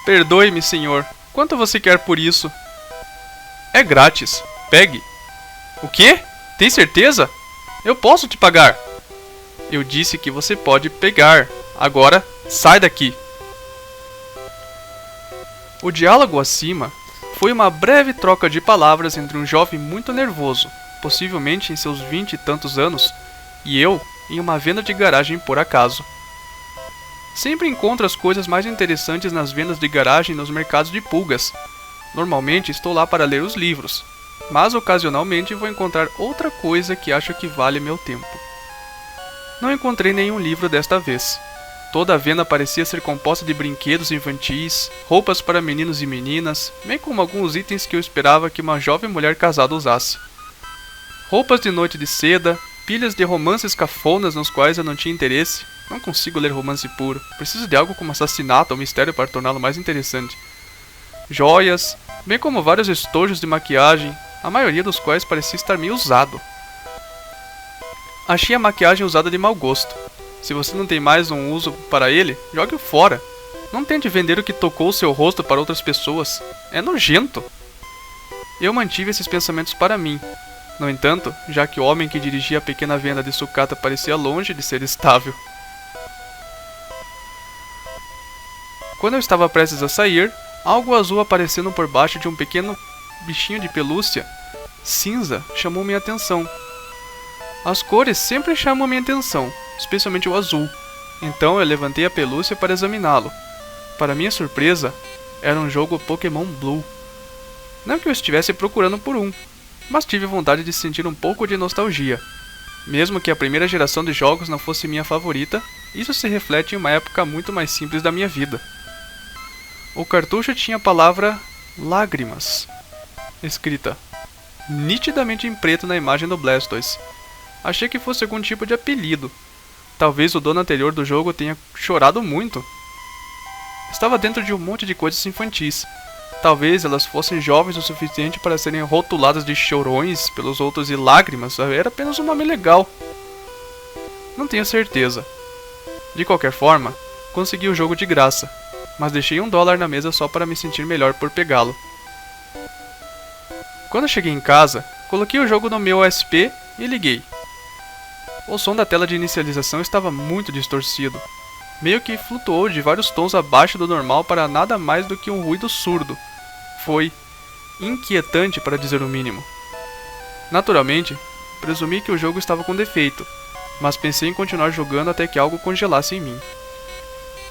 Perdoe-me, senhor. Quanto você quer por isso? É grátis. Pegue. O quê? Tem certeza? Eu posso te pagar. Eu disse que você pode pegar. Agora, sai daqui. O diálogo acima foi uma breve troca de palavras entre um jovem muito nervoso, possivelmente em seus 20 e tantos anos, e eu em uma venda de garagem por acaso. Sempre encontro as coisas mais interessantes nas vendas de garagem nos mercados de pulgas. Normalmente estou lá para ler os livros, mas ocasionalmente vou encontrar outra coisa que acho que vale meu tempo. Não encontrei nenhum livro desta vez. Toda a venda parecia ser composta de brinquedos infantis, roupas para meninos e meninas, bem como alguns itens que eu esperava que uma jovem mulher casada usasse. Roupas de noite de seda, pilhas de romances cafonas nos quais eu não tinha interesse. Não consigo ler romance puro, preciso de algo como assassinato ou mistério para torná-lo mais interessante. Joias, bem como vários estojos de maquiagem, a maioria dos quais parecia estar meio usado. Achei a maquiagem usada de mau gosto. Se você não tem mais um uso para ele, jogue-o fora. Não tente vender o que tocou seu rosto para outras pessoas. É nojento. Eu mantive esses pensamentos para mim. No entanto, já que o homem que dirigia a pequena venda de sucata parecia longe de ser estável. Quando eu estava prestes a sair, algo azul aparecendo por baixo de um pequeno bichinho de pelúcia cinza chamou minha atenção. As cores sempre chamam minha atenção, especialmente o azul. Então eu levantei a pelúcia para examiná-lo. Para minha surpresa, era um jogo Pokémon Blue. Não que eu estivesse procurando por um, mas tive vontade de sentir um pouco de nostalgia. Mesmo que a primeira geração de jogos não fosse minha favorita, isso se reflete em uma época muito mais simples da minha vida. O cartucho tinha a palavra lágrimas, escrita nitidamente em preto na imagem do Blastoise. Achei que fosse algum tipo de apelido. Talvez o dono anterior do jogo tenha chorado muito. Estava dentro de um monte de coisas infantis. Talvez elas fossem jovens o suficiente para serem rotuladas de chorões pelos outros e lágrimas era apenas um nome legal. Não tenho certeza. De qualquer forma, consegui o jogo de graça, mas deixei $1 na mesa só para me sentir melhor por pegá-lo. Quando cheguei em casa, coloquei o jogo no meu USB e liguei. O som da tela de inicialização estava muito distorcido. Meio que flutuou de vários tons abaixo do normal para nada mais do que um ruído surdo. Foi inquietante, para dizer o mínimo. Naturalmente, presumi que o jogo estava com defeito, mas pensei em continuar jogando até que algo congelasse em mim.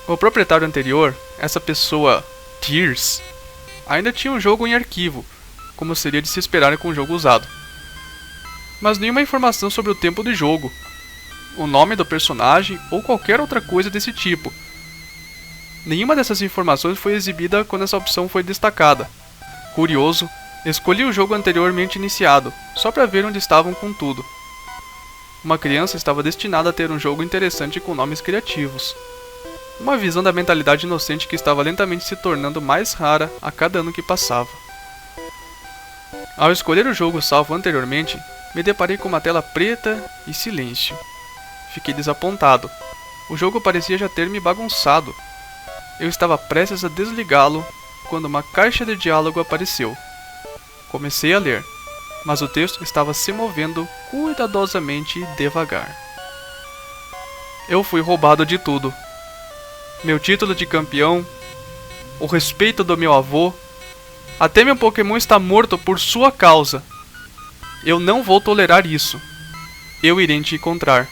O proprietário anterior, essa pessoa, Tears, ainda tinha um jogo em arquivo, como seria de se esperar com um jogo usado. Mas nenhuma informação sobre o tempo de jogo, o nome do personagem ou qualquer outra coisa desse tipo. Nenhuma dessas informações foi exibida quando essa opção foi destacada. Curioso, escolhi o jogo anteriormente iniciado, só para ver onde estavam com tudo. Uma criança estava destinada a ter um jogo interessante com nomes criativos. Uma visão da mentalidade inocente que estava lentamente se tornando mais rara a cada ano que passava. Ao escolher o jogo salvo anteriormente, me deparei com uma tela preta e silêncio. Fiquei desapontado. O jogo parecia já ter me bagunçado. Eu estava prestes a desligá-lo quando uma caixa de diálogo apareceu. Comecei a ler, mas o texto estava se movendo cuidadosamente devagar. Eu fui roubado de tudo. Meu título de campeão, o respeito do meu avô, até meu Pokémon está morto por sua causa. Eu não vou tolerar isso. Eu irei te encontrar.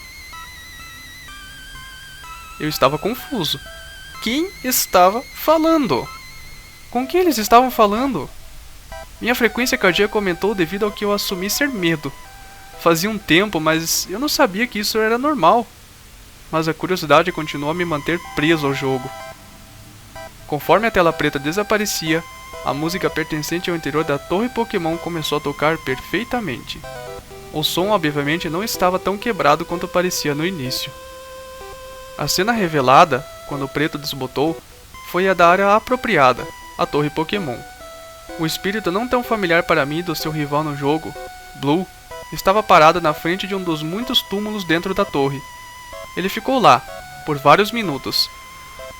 Eu estava confuso. Quem estava falando? Com quem eles estavam falando? Minha frequência cardíaca aumentou devido ao que eu assumi ser medo. Fazia um tempo, mas eu não sabia que isso era normal. Mas a curiosidade continuou a me manter preso ao jogo. Conforme a tela preta desaparecia, a música pertencente ao interior da torre Pokémon começou a tocar perfeitamente. O som obviamente não estava tão quebrado quanto parecia no início. A cena revelada, quando o preto desbotou, foi a da área apropriada, a torre Pokémon. O espírito não tão familiar para mim do seu rival no jogo, Blue, estava parado na frente de um dos muitos túmulos dentro da torre. Ele ficou lá, por vários minutos,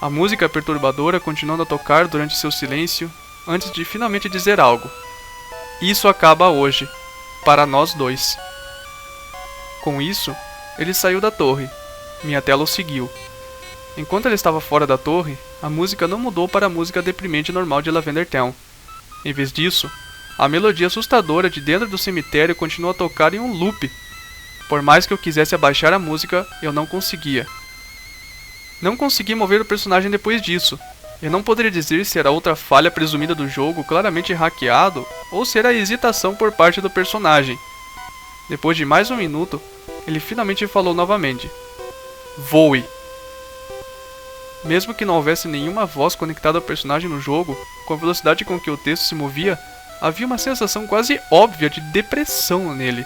A música perturbadora continuando a tocar durante seu silêncio, antes de finalmente dizer algo. Isso acaba hoje, para nós dois. Com isso, ele saiu da torre. Minha tela o seguiu. Enquanto ele estava fora da torre, a música não mudou para a música deprimente normal de Lavender Town. Em vez disso, a melodia assustadora de dentro do cemitério continuou a tocar em um loop. Por mais que eu quisesse abaixar a música, eu não conseguia. Não consegui mover o personagem depois disso. Eu não poderia dizer se era outra falha presumida do jogo claramente hackeado ou se era hesitação por parte do personagem. Depois de mais um minuto, ele finalmente falou novamente. Voe! Mesmo que não houvesse nenhuma voz conectada ao personagem no jogo, com a velocidade com que o texto se movia, havia uma sensação quase óbvia de depressão nele.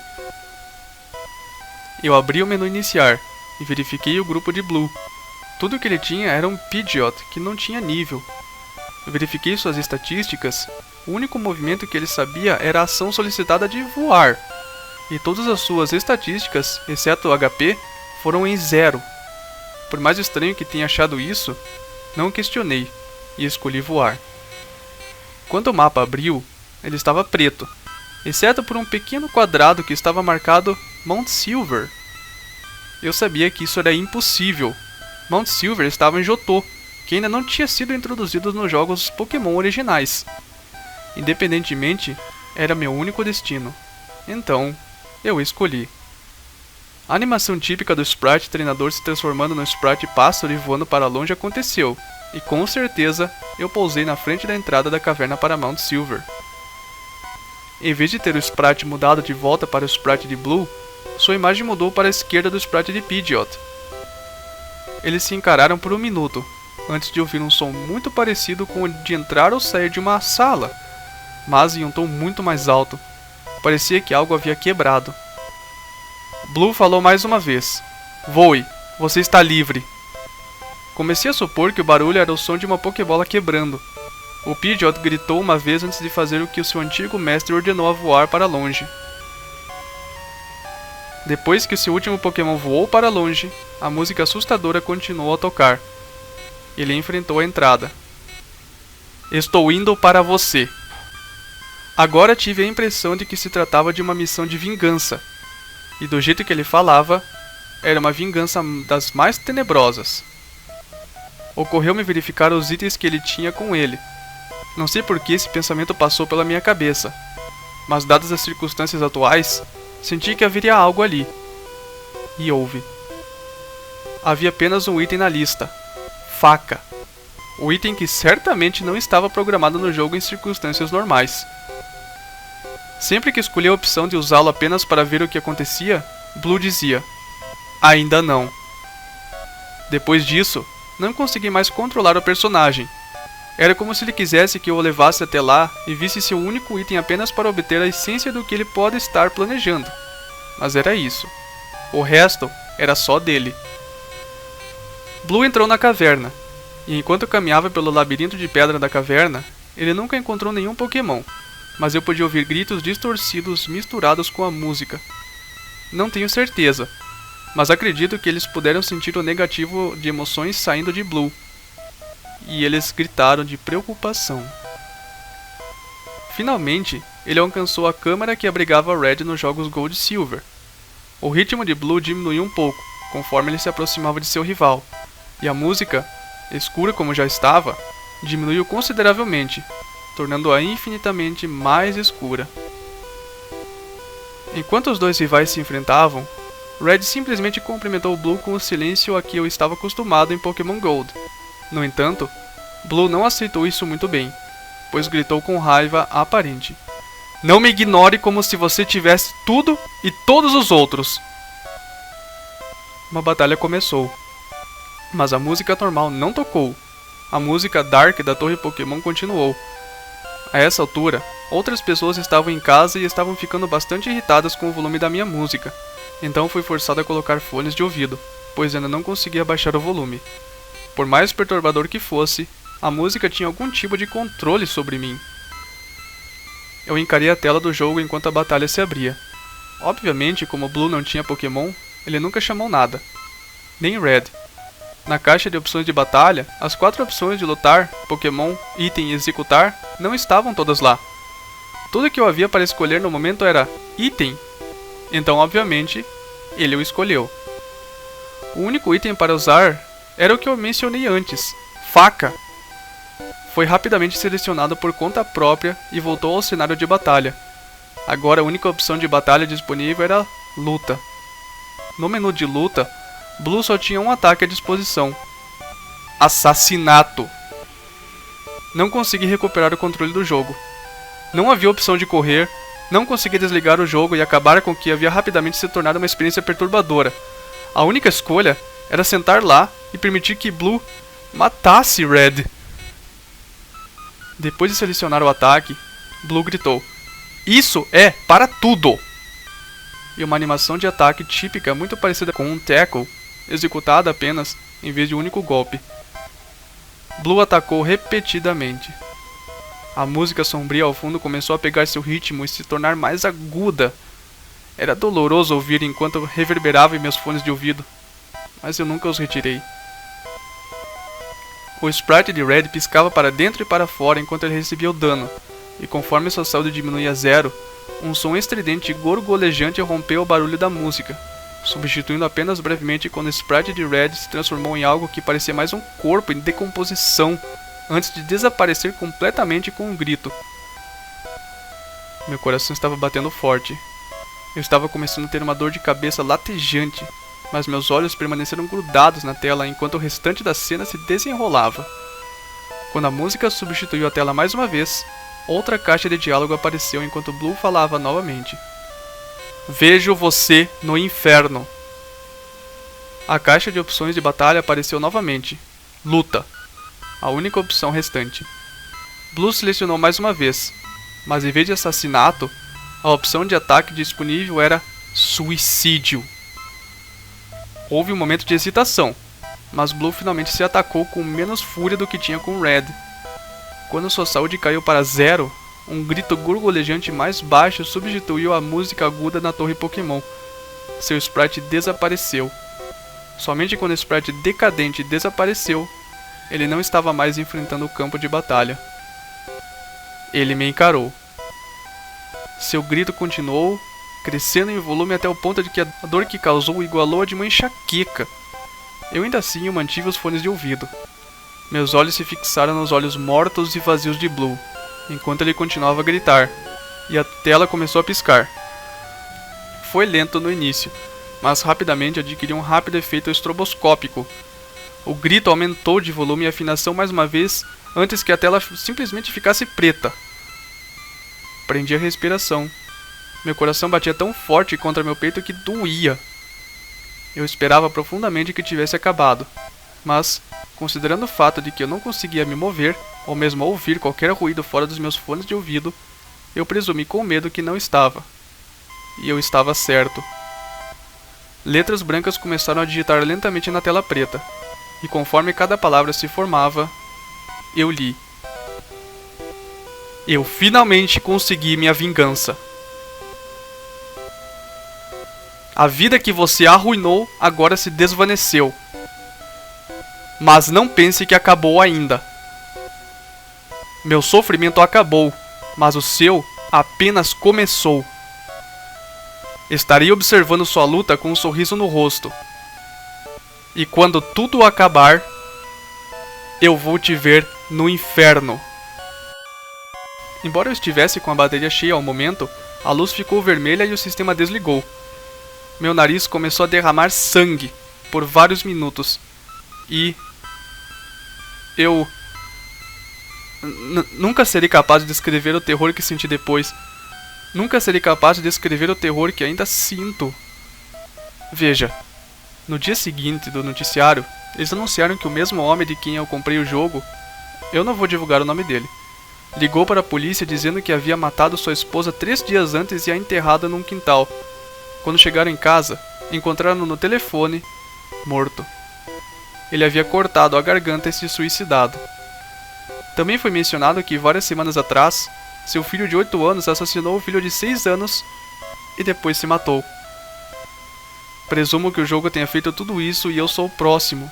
Eu abri o menu iniciar e verifiquei o grupo de Blue. Tudo que ele tinha era um Pidgeot que não tinha nível. Eu verifiquei suas estatísticas, o único movimento que ele sabia era a ação solicitada de voar. E todas as suas estatísticas, exceto o HP, foram em 0. Por mais estranho que tenha achado isso, não questionei e escolhi voar. Quando o mapa abriu, ele estava preto, exceto por um pequeno quadrado que estava marcado Mount Silver. Eu sabia que isso era impossível. Mount Silver estava em Johto, que ainda não tinha sido introduzido nos jogos Pokémon originais. Independentemente, era meu único destino. Então, eu escolhi. A animação típica do sprite treinador se transformando no sprite pássaro e voando para longe aconteceu, e com certeza eu pousei na frente da entrada da caverna para Mount Silver. Em vez de ter o sprite mudado de volta para o sprite de Blue, sua imagem mudou para a esquerda do sprite de Pidgeot. Eles se encararam por um minuto, antes de ouvir um som muito parecido com o de entrar ou sair de uma sala, mas em um tom muito mais alto. Parecia que algo havia quebrado. Blue falou mais uma vez. Voe, você está livre. Comecei a supor que o barulho era o som de uma Pokébola quebrando. O Pidgeot gritou uma vez antes de fazer o que o seu antigo mestre ordenou a voar para longe. Depois que o seu último Pokémon voou para longe, a música assustadora continuou a tocar. Ele enfrentou a entrada. Estou indo para você. Agora tive a impressão de que se tratava de uma missão de vingança. E do jeito que ele falava, era uma vingança das mais tenebrosas. Ocorreu-me verificar os itens que ele tinha com ele. Não sei por que esse pensamento passou pela minha cabeça, mas dadas as circunstâncias atuais, senti que haveria algo ali. E houve. Havia apenas um item na lista. Faca. O item que certamente não estava programado no jogo em circunstâncias normais. Sempre que escolhia a opção de usá-lo apenas para ver o que acontecia, Blue dizia, ainda não. Depois disso, não consegui mais controlar o personagem. Era como se ele quisesse que eu o levasse até lá e visse seu único item apenas para obter a essência do que ele pode estar planejando. Mas era isso. O resto era só dele. Blue entrou na caverna, e enquanto caminhava pelo labirinto de pedra da caverna, ele nunca encontrou nenhum Pokémon. Mas eu podia ouvir gritos distorcidos misturados com a música. Não tenho certeza, mas acredito que eles puderam sentir o negativo de emoções saindo de Blue. E eles gritaram de preocupação. Finalmente, ele alcançou a câmara que abrigava Red nos jogos Gold e Silver. O ritmo de Blue diminuiu um pouco, conforme ele se aproximava de seu rival, e a música, escura como já estava, diminuiu consideravelmente, tornando-a infinitamente mais escura. Enquanto os dois rivais se enfrentavam, Red simplesmente cumprimentou Blue com o silêncio a que eu estava acostumado em Pokémon Gold. No entanto, Blue não aceitou isso muito bem, pois gritou com raiva aparente. Não me ignore como se você tivesse tudo e todos os outros! Uma batalha começou, mas a música normal não tocou. A música Dark da Torre Pokémon continuou. A essa altura, outras pessoas estavam em casa e estavam ficando bastante irritadas com o volume da minha música, então fui forçado a colocar fones de ouvido, pois ainda não conseguia baixar o volume. Por mais perturbador que fosse, a música tinha algum tipo de controle sobre mim. Eu encarei a tela do jogo enquanto a batalha se abria. Obviamente, como Blue não tinha Pokémon, ele nunca chamou nada. Nem Red. Na caixa de opções de batalha, as 4 opções de lutar, Pokémon, item e executar não estavam todas lá. Tudo que eu havia para escolher no momento era item, então obviamente ele o escolheu. O único item para usar era o que eu mencionei antes, faca. Foi rapidamente selecionado por conta própria e voltou ao cenário de batalha. Agora a única opção de batalha disponível era luta. No menu de luta, Blue só tinha um ataque à disposição: assassinato. Não consegui recuperar o controle do jogo. Não havia opção de correr, não consegui desligar o jogo e acabar com o que havia rapidamente se tornado uma experiência perturbadora. A única escolha era sentar lá e permitir que Blue matasse Red. Depois de selecionar o ataque, Blue gritou: "Isso é para tudo!" E uma animação de ataque típica muito parecida com um tackle, executada apenas em vez de um único golpe. Blue atacou repetidamente. A música sombria ao fundo começou a pegar seu ritmo e se tornar mais aguda. Era doloroso ouvir enquanto reverberava em meus fones de ouvido, mas eu nunca os retirei. O sprite de Red piscava para dentro e para fora enquanto ele recebia o dano, e conforme sua saúde diminuía a 0, um som estridente e gorgolejante rompeu o barulho da música, substituindo apenas brevemente quando o sprite de Red se transformou em algo que parecia mais um corpo em decomposição, antes de desaparecer completamente com um grito. Meu coração estava batendo forte. Eu estava começando a ter uma dor de cabeça latejante, mas meus olhos permaneceram grudados na tela enquanto o restante da cena se desenrolava. Quando a música substituiu a tela mais uma vez, outra caixa de diálogo apareceu enquanto Blue falava novamente: "Vejo você no inferno." A caixa de opções de batalha apareceu novamente: luta, a única opção restante. Blue selecionou mais uma vez, mas em vez de assassinato, a opção de ataque disponível era suicídio. Houve um momento de hesitação, mas Blue finalmente se atacou com menos fúria do que tinha com Red. Quando sua saúde caiu para 0, um grito gorgolejante mais baixo substituiu a música aguda na torre Pokémon. Seu sprite desapareceu. Somente quando o sprite decadente desapareceu, ele não estava mais enfrentando o campo de batalha. Ele me encarou. Seu grito continuou, crescendo em volume até o ponto de que a dor que causou igualou a de uma enxaqueca. Eu ainda assim mantive os fones de ouvido. Meus olhos se fixaram nos olhos mortos e vazios de Blue, enquanto ele continuava a gritar, e a tela começou a piscar. Foi lento no início, mas rapidamente adquiriu um rápido efeito estroboscópico. O grito aumentou de volume e afinação mais uma vez, antes que a tela simplesmente ficasse preta. Prendi a respiração. Meu coração batia tão forte contra meu peito que doía. Eu esperava profundamente que tivesse acabado, mas, considerando o fato de que eu não conseguia me mover, ou mesmo ouvir qualquer ruído fora dos meus fones de ouvido, eu presumi com medo que não estava. E eu estava certo. Letras brancas começaram a digitar lentamente na tela preta, e conforme cada palavra se formava, eu li: "Eu finalmente consegui minha vingança. A vida que você arruinou agora se desvaneceu. Mas não pense que acabou ainda. Meu sofrimento acabou, mas o seu apenas começou. Estarei observando sua luta com um sorriso no rosto. E quando tudo acabar, eu vou te ver no inferno." Embora eu estivesse com a bateria cheia ao momento, a luz ficou vermelha e o sistema desligou. Meu nariz começou a derramar sangue por vários minutos. E eu nunca serei capaz de descrever o terror que senti depois. Nunca serei capaz de descrever o terror que ainda sinto. Veja, no dia seguinte do noticiário, eles anunciaram que o mesmo homem de quem eu comprei o jogo, eu não vou divulgar o nome dele, ligou para a polícia dizendo que havia matado sua esposa 3 dias antes e a enterrado num quintal. Quando chegaram em casa, encontraram-no no telefone, morto. Ele havia cortado a garganta e se suicidado. Também foi mencionado que várias semanas atrás, seu filho de 8 anos assassinou o filho de 6 anos e depois se matou. Presumo que o jogo tenha feito tudo isso e eu sou o próximo.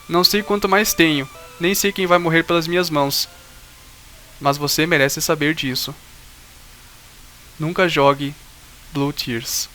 Não sei quanto mais tenho, nem sei quem vai morrer pelas minhas mãos. Mas você merece saber disso. Nunca jogue Blue Tears.